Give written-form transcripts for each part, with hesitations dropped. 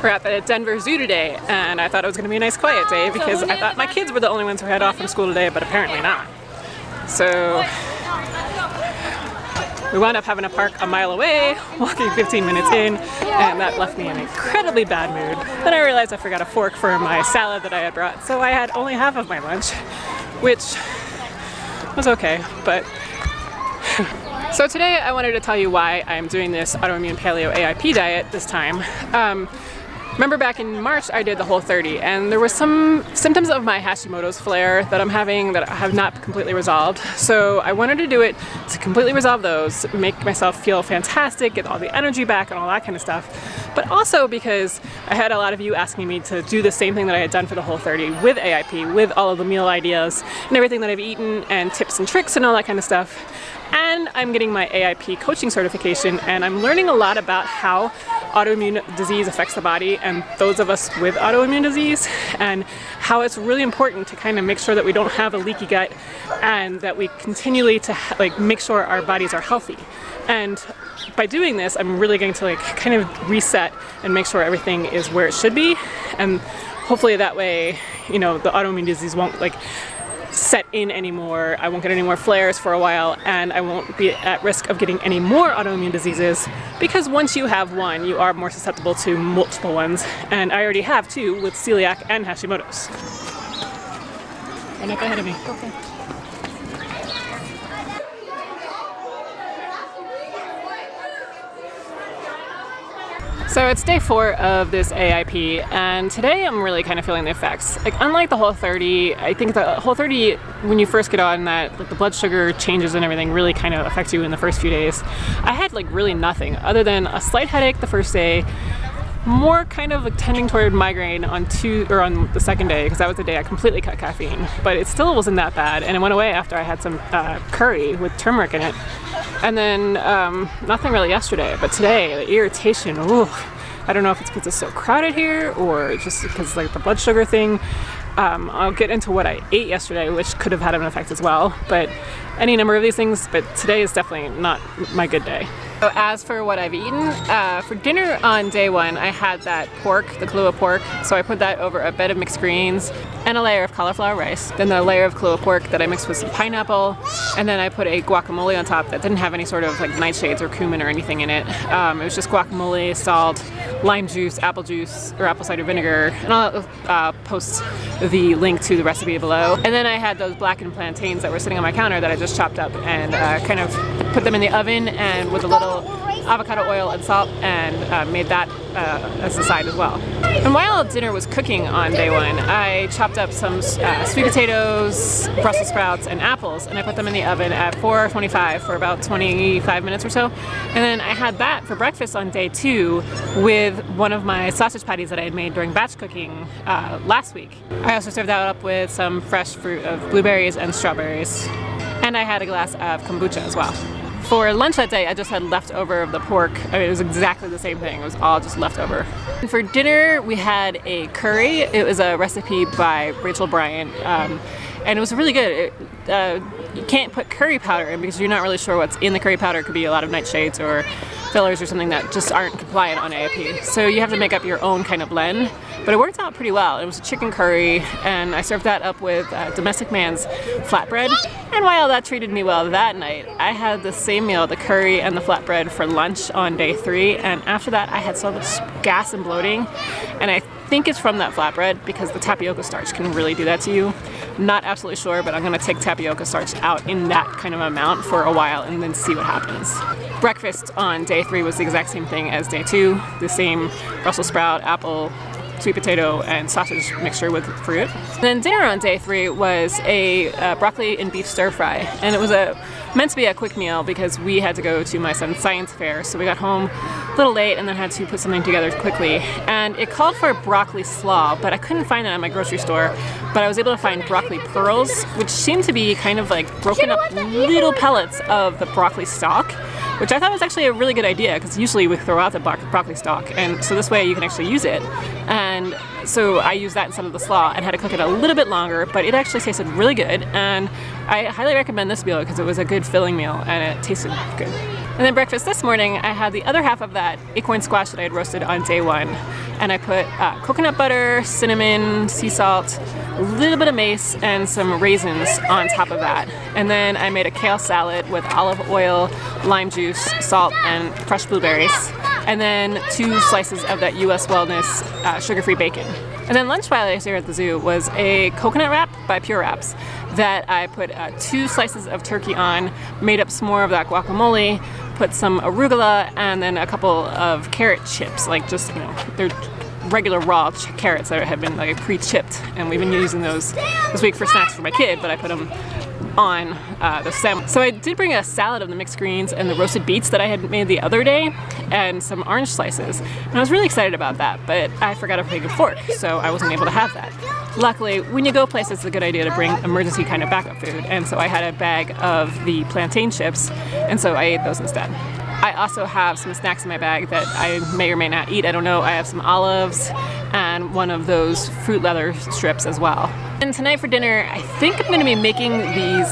We're at the Denver Zoo today, and I thought it was going to be a nice quiet day because I thought my kids were the only ones who had off from school today, but apparently not. So we wound up having a park a mile away, walking 15 minutes in, and that left me in an incredibly bad mood. Then I realized I forgot a fork for my salad that I had brought, so I had only half of my lunch, which was okay, but... So today I wanted to tell you why I'm doing this Autoimmune Paleo AIP diet this time. Remember back in March I did the Whole30, and there were some symptoms of my Hashimoto's flare that I'm having that have not completely resolved. So I wanted to do it to completely resolve those, make myself feel fantastic, get all the energy back and all that kind of stuff. But also because I had a lot of you asking me to do the same thing that I had done for the Whole30 with AIP, with all of the meal ideas and everything that I've eaten and tips and tricks and all that kind of stuff. And I'm getting my AIP coaching certification, and I'm learning a lot about how autoimmune disease affects the body and those of us with autoimmune disease, and how it's really important to kind of make sure that we don't have a leaky gut and that we continually to make sure our bodies are healthy. And by doing this, I'm really going to kind of reset and make sure everything is where it should be, and hopefully that way, you know, the autoimmune disease won't set in anymore. I won't get any more flares for a while, and I won't be at risk of getting any more autoimmune diseases, because once you have one, you are more susceptible to multiple ones, and I already have two with celiac and Hashimoto's. Run up ahead of me. Okay. So it's day 4 of this AIP, and today I'm really kind of feeling the effects. Unlike the Whole30, I think the Whole30, when you first get on that, the blood sugar changes and everything really kind of affect you in the first few days. I had really nothing other than a slight headache the first day, more kind of tending toward migraine on the second day, because that was the day I completely cut caffeine. But it still wasn't that bad, and it went away after I had some curry with turmeric in it. And then nothing really yesterday, but today, the irritation, ooh, I don't know if it's because it's so crowded here or just because the blood sugar thing. I'll get into what I ate yesterday, which could have had an effect as well, but any number of these things, but today is definitely not my good day. So as for what I've eaten, for dinner on day 1, I had that pork, the Kahlua pork, so I put that over a bed of mixed greens and a layer of cauliflower rice, then the layer of Kahlua pork that I mixed with some pineapple, and then I put a guacamole on top that didn't have any sort of nightshades or cumin or anything in it. It was just guacamole, salt, lime juice, apple cider vinegar, and I'll post the link to the recipe below. And then I had those blackened plantains that were sitting on my counter that I just chopped up and kind of put them in the oven and with a little avocado oil and salt, and made that as a side as well. And while dinner was cooking on day 1, I chopped up some sweet potatoes, Brussels sprouts, and apples, and I put them in the oven at 425 for about 25 minutes or so. And then I had that for breakfast on day 2 with one of my sausage patties that I had made during batch cooking last week. I also served that up with some fresh fruit of blueberries and strawberries. And I had a glass of kombucha as well. For lunch that day, I just had leftover of the pork. I mean, it was exactly the same thing. It was all just leftover. And for dinner, we had a curry. It was a recipe by Rachel Bryant, and it was really good. You can't put curry powder in because you're not really sure what's in the curry powder. It could be a lot of nightshades or fillers or something that just aren't compliant on AIP. So you have to make up your own kind of blend. But it worked out pretty well. It was a chicken curry, and I served that up with Domestic Man's flatbread. And while that treated me well that night, I had the same meal, the curry and the flatbread, for lunch on day 3. And after that, I had so much gas and bloating. And I think it's from that flatbread because the tapioca starch can really do that to you. Not absolutely sure, but I'm gonna take tapioca starch out in that kind of amount for a while and then see what happens. Breakfast on day 3 was the exact same thing as day 2. The same Brussels sprout, apple, sweet potato, and sausage mixture with fruit. And then dinner on day 3 was a broccoli and beef stir fry, and it was meant to be a quick meal because we had to go to my son's science fair, so we got home a little late and then had to put something together quickly. And it called for broccoli slaw, but I couldn't find that at my grocery store. But I was able to find broccoli pearls, which seemed to be kind of broken up little pellets of the broccoli stalk, which I thought was actually a really good idea because usually we throw out the broccoli stalk, and so this way you can actually use it. And so I used that instead of the slaw and had to cook it a little bit longer, but it actually tasted really good, and I highly recommend this meal because it was a good filling meal and it tasted good. And then breakfast this morning, I had the other half of that acorn squash that I had roasted on day one. And I put coconut butter, cinnamon, sea salt, a little bit of mace, and some raisins on top of that. And then I made a kale salad with olive oil, lime juice, salt, and crushed blueberries. And then 2 slices of that US Wellness sugar-free bacon. And then lunch while I was here at the zoo was a coconut wrap by Pure Wraps that I put 2 slices of turkey on, made up some more of that guacamole, put some arugula, and then a couple of carrot chips, like just, you know, they're regular raw carrots that have been like pre-chipped, and we've been using those this week for snacks for my kid, but I put them on the sandwich. So I did bring a salad of the mixed greens and the roasted beets that I had made the other day, and some orange slices. And I was really excited about that, but I forgot to bring a fork, so I wasn't able to have that. Luckily, when you go places, it's a good idea to bring emergency kind of backup food, and so I had a bag of the plantain chips, and so I ate those instead. I also have some snacks in my bag that I may or may not eat. I don't know. I have some olives and one of those fruit leather strips as well. And tonight for dinner, I think I'm going to be making these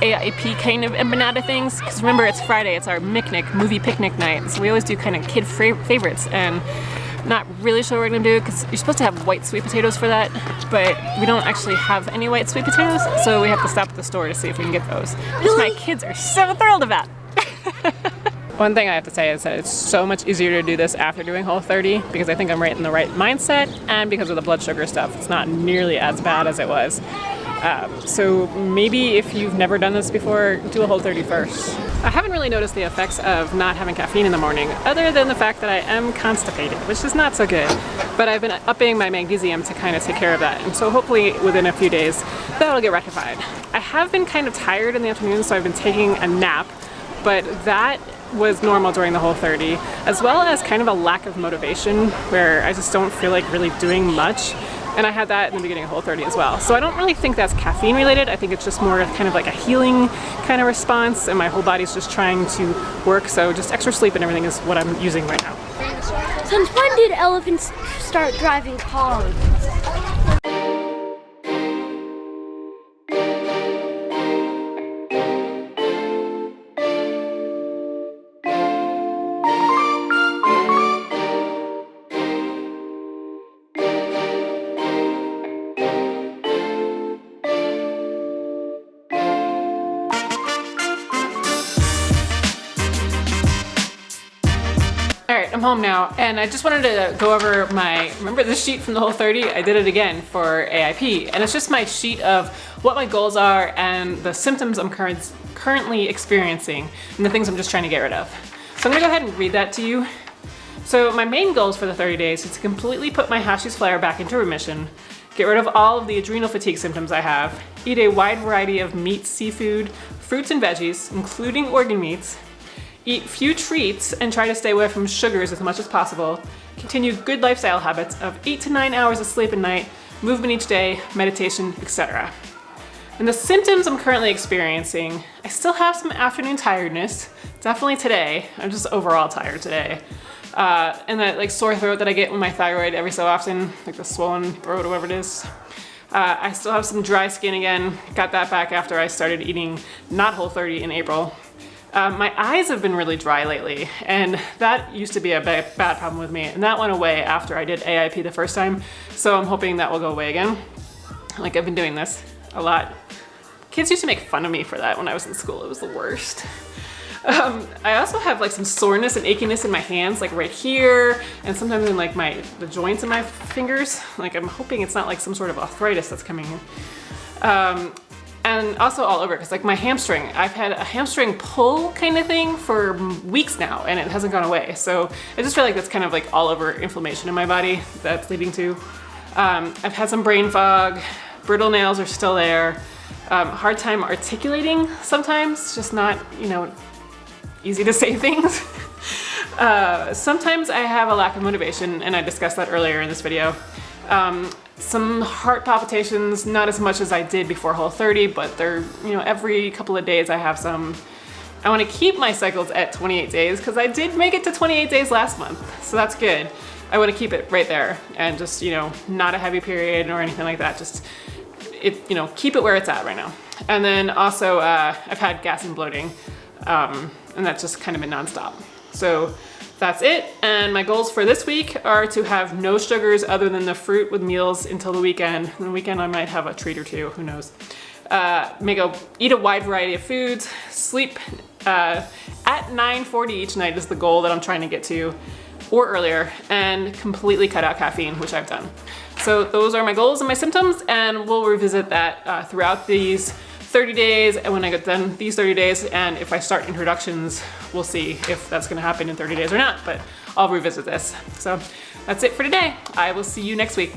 AIP kind of empanada things. Because remember, it's Friday. It's our movie picnic night. So we always do kind of kid favorites. And not really sure what we're going to do because you're supposed to have white sweet potatoes for that. But we don't actually have any white sweet potatoes. So we have to stop at the store to see if we can get those. Which my kids are so thrilled about. One thing I have to say is that it's so much easier to do this after doing Whole30 because I think I'm right in the right mindset, and because of the blood sugar stuff, it's not nearly as bad as it was. So maybe if you've never done this before, do a Whole30 first. I haven't really noticed the effects of not having caffeine in the morning, other than the fact that I am constipated, which is not so good. But I've been upping my magnesium to kind of take care of that, and so hopefully within a few days that'll get rectified. I have been kind of tired in the afternoon, so I've been taking a nap, but that was normal during the Whole30, as well as kind of a lack of motivation where I just don't feel like really doing much. And I had that in the beginning of Whole30 as well. So I don't really think that's caffeine related. I think it's just more kind of like a healing kind of response, and my whole body's just trying to work. So just extra sleep and everything is what I'm using right now. Since when did elephants start driving cars? I'm home now, and I just wanted to go over remember this sheet from the Whole30? I did it again for AIP, and it's just my sheet of what my goals are and the symptoms I'm currently experiencing and the things I'm just trying to get rid of. So I'm gonna go ahead and read that to you. So my main goals for the 30 days is to completely put my Hashimoto's flare back into remission, get rid of all of the adrenal fatigue symptoms I have, eat a wide variety of meat, seafood, fruits and veggies, including organ meats, eat few treats and try to stay away from sugars as much as possible, continue good lifestyle habits of 8 to 9 hours of sleep a night, movement each day, meditation, etc. And the symptoms I'm currently experiencing, I still have some afternoon tiredness, definitely today. I'm just overall tired today. And that like sore throat that I get with my thyroid every so often, like the swollen throat or whatever it is. I still have some dry skin again, got that back after I started eating not Whole30 in April. My eyes have been really dry lately, and that used to be a bad problem with me, and that went away after I did AIP the first time, so I'm hoping that will go away again. Like, I've been doing this a lot. Kids used to make fun of me for that when I was in school. It was the worst. I also have like some soreness and achiness in my hands, like right here, and sometimes in like the joints in my fingers. Like, I'm hoping it's not like some sort of arthritis that's coming in. And also all over, because like my hamstring, I've had a hamstring pull kind of thing for weeks now, and it hasn't gone away. So I just feel like that's kind of like all over inflammation in my body that's leading to. I've had some brain fog, brittle nails are still there, hard time articulating sometimes, just not, you know, easy to say things. Sometimes I have a lack of motivation, and I discussed that earlier in this video. Some heart palpitations, not as much as I did before Whole30, but they're, you know, every couple of days I have some. I want to keep my cycles at 28 days because I did make it to 28 days last month, so that's good. I want to keep it right there and just, you know, not a heavy period or anything like that. Just, you know, keep it where it's at right now. And then also I've had gas and bloating. and that's just kind of been nonstop. So that's it. And my goals for this week are to have no sugars other than the fruit with meals until the weekend. On the weekend I might have a treat or two, who knows. Eat a wide variety of foods, sleep at 9:40 each night is the goal that I'm trying to get to, or earlier, and completely cut out caffeine, which I've done. So those are my goals and my symptoms, and we'll revisit that throughout these 30 days, and when I get done these 30 days, and if I start introductions, we'll see if that's gonna happen in 30 days or not, but I'll revisit this. So that's it for today. I will see you next week.